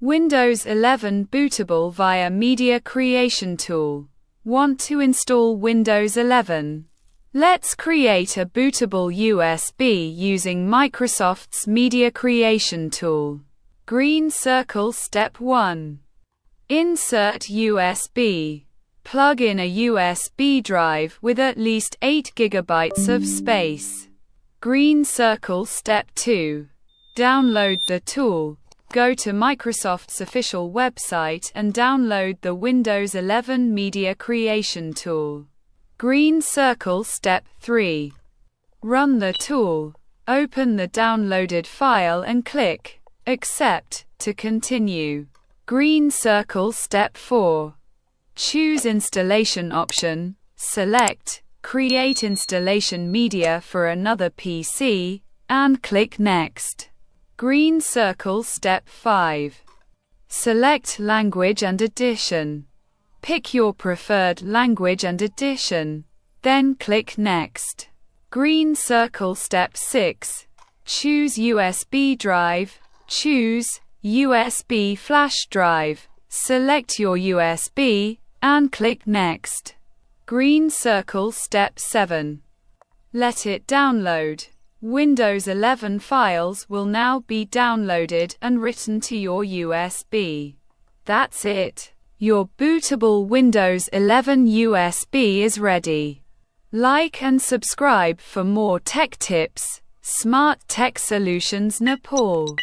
Windows 11 bootable via Media Creation Tool. Want to install Windows 11? Let's create a bootable USB using Microsoft's Media Creation Tool. Green circle. Step 1. Insert USB. Plug in a USB drive with at least 8 GB of space. Green circle. Step 2. Download the tool. Go to Microsoft's official website and download the Windows 11 Media Creation Tool. Green circle. Step 3. Run the tool. Open the downloaded file and click Accept to continue. Green circle. Step 4. Choose Installation option. Select Create Installation Media for another PC and click Next. Green circle. Step 5. Select Language and Edition. Pick your preferred language and edition, then click Next. Green circle. Step 6. Choose USB drive. Choose USB flash drive. Select your USB and click Next. Green circle. Step 7. Let it download. Windows 11 files will now be downloaded and written to your USB. That's it. Your bootable Windows 11 USB is ready. Like and subscribe for more tech tips. Smart Tech Solutions Nepal.